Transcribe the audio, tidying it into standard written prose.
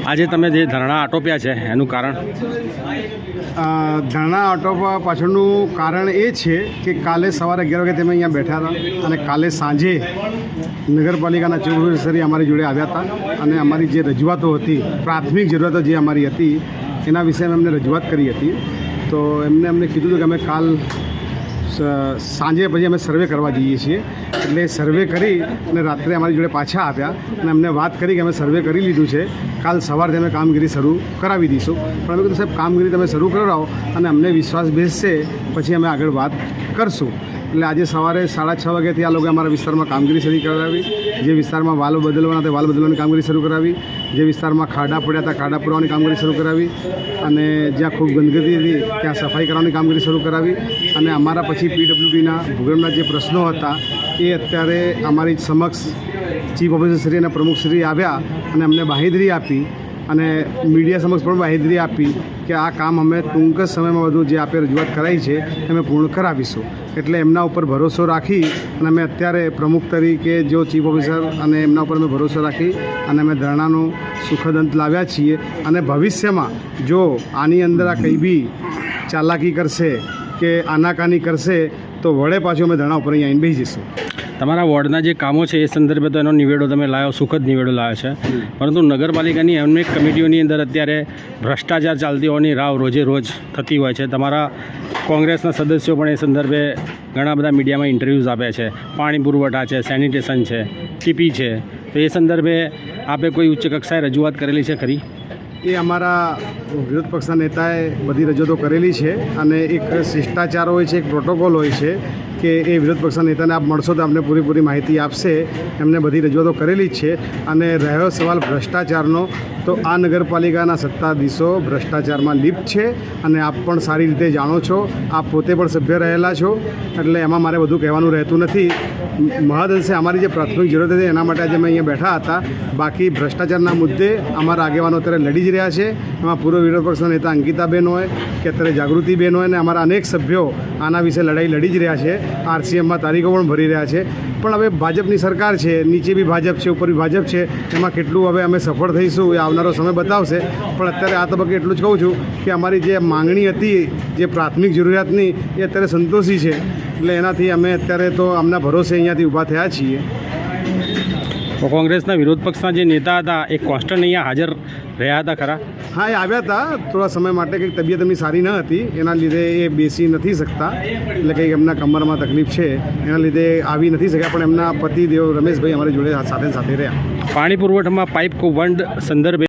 આજે તમે જે ધરણા આટોપ્યા છે એનું કારણ? ધરણા આટોપવા પાછળનું કારણ એ છે કે કાલે સવારે 11 વાગે તમે અહીંયા બેઠા હતા અને કાલે સાંજે નગરપાલિકાના ચીફ ઓફિસર અમારી જોડે આવ્યા હતા અને અમારી જે રજૂઆતો હતી, પ્રાથમિક જરૂરિયાતો જે અમારી હતી એના વિશે અમને રજૂઆત કરી હતી. તો અમને કીધું હતું કે અમે કાલ સાંજે પછી અમે સર્વે કરવા જઈએ છીએ. એટલે સર્વે કરી અને રાત્રે અમારી જોડે પાછા આવ્યા અને અમને વાત કરી કે અમે સર્વે કરી લીધું છે, કાલ સવારથી અમે કામગીરી શરૂ કરાવી દઈશું. પણ અમે કીધું સાહેબ કામગીરી તમે શરૂ કરાવો અને અમને વિશ્વાસ બેસશે પછી અમે આગળ વાત કરશું. એટલે આજે સવારે 6:30 વાગ્યાથી આ લોકોએ અમારા વિસ્તારમાં કામગીરી શરૂ કરાવી. જે વિસ્તારમાં વાલ બદલવાના હતા વાલ બદલવાની કામગીરી શરૂ કરાવી. જે વિસ્તારમાં ખાડા પડ્યા હતા ખાડા પૂરવાની કામગીરી શરૂ કરાવી. અને જ્યાં ખૂબ ગંદકી હતી ત્યાં સફાઈ કરવાની કામગીરી શરૂ કરાવી. અને અમારા પછી પીડબ્લ્યુડીના ભૂગર્ભના જે પ્રશ્નો હતા એ અત્યારે અમારી સમક્ષ ચીફ ઓફિસરશ્રી અને પ્રમુખશ્રી આવ્યા અને અમને બાંહેધરી આપી અને મીડિયા સમક્ષ પણ બાંહેધરી આપી કે આ કામ અમે ટૂંક જ સમયમાં બધું જે આપણે રજૂઆત કરાવી છે અમે પૂર્ણ કરાવીશું. એટલે એમના ઉપર ભરોસો રાખી અને અમે અત્યારે પ્રમુખ તરીકે જો ચીફ ઓફિસર અને એમના ઉપર અમે ભરોસો રાખી અને અમે ધરણાનો સુખદ અંત લાવ્યા છીએ. અને ભવિષ્યમાં જો આની અંદર આ કંઈ બી ચાલાકી કરશે કે આનાકાની કરશે તો વળે પાછું અમે ધરણા ઉપર અહીંયા આવીને બેસી જઈશું. તમારા વોર્ડના જે કામો છે એ સંદર્ભે તો એનો નિવેડો તમે લાવ્યો, સુખદ નિવેડો લાવ્યો છે, પરંતુ નગરપાલિકાની અનેક કમિટીઓની અંદર અત્યારે ભ્રષ્ટાચાર ચાલતી હોવાની રાવ રોજે રોજ થતી હોય છે. તમારા કોંગ્રેસના સદસ્યો પણ એ સંદર્ભે ઘણા બધા મીડિયામાં ઇન્ટરવ્યૂઝ આપ્યા છે. પાણી પુરવઠા છે, સેનિટેશન છે, ટીપી છે, તો એ સંદર્ભે આપે કોઈ ઉચ્ચ કક્ષાએ રજૂઆત કરેલી છે ખરી? એ અમારા વિરોધ પક્ષના નેતાએ બધી રજૂઆતો કરેલી છે અને એક શિષ્ટાચાર હોય છે, એક પ્રોટોકોલ હોય છે કે એ વિરોધ પક્ષના નેતાને આપ મળશો તો આપને પૂરેપૂરી માહિતી આપશે. એમને બધી રજૂઆતો કરેલી જ છે. અને રહ્યો સવાલ ભ્રષ્ટાચારનો, તો આ નગરપાલિકાના સત્તાધીશો ભ્રષ્ટાચારમાં લિપ્ત છે અને આપ પણ સારી રીતે જાણો છો. આપ પોતે પણ સભ્ય રહેલા છો એટલે એમાં મારે બધું કહેવાનું રહેતું નથી. મહદઅંશે અમારી જે પ્રાથમિક જરૂરત હતી એના માટે આજે અમે અહીંયા બેઠા હતા. બાકી ભ્રષ્ટાચારના મુદ્દે અમારા આગેવાનો અત્યારે લડી જ રહ્યા છે. એમાં પૂર્વ વિરોધ પક્ષના નેતા અંકિતાબેન હોય કે અત્યારે જાગૃતિબેન હોય ને અમારા અનેક સભ્યો આના વિશે લડાઈ લડી જ રહ્યા છે. RCMમાં તારીખો પણ ભરી રહ્યા છે. પણ હવે ભાજપની સરકાર છે, નીચે બી ભાજપ છે, ઉપર બી ભાજપ છે. એમાં કેટલું હવે અમે સફળ થઈશું એ આવનારો સમય બતાવશે. પણ અત્યારે આ તબક્કે એટલું જ કહું છું કે અમારી જે માંગણી હતી જે પ્રાથમિક જરૂરિયાતની એ અત્યારે સંતોષી છે. એટલે એનાથી અમે અત્યારે તો અમના ભરોસે અહીંયાથી ઊભા થયા છીએ. તો કોંગ્રેસના વિરોધ પક્ષના જે નેતા હતા એ કોન્સ્ટન્ટ અહીંયા હાજર રહ્યા હતા ખરા? હા, એ આવ્યા હતા થોડા સમય માટે. કંઈક તબિયત એમની સારી ન હતી એના લીધે એ બેસી નથી શકતા. એટલે કંઈક એમના કમરમાં તકલીફ છે એના લીધે આવી નથી શક્યા. પણ એમના પતિદેવ રમેશભાઈ અમારી જોડે સાથે રહ્યા. પાણી પુરવઠામાં પાઇપ કૌભાંડ સંદર્ભે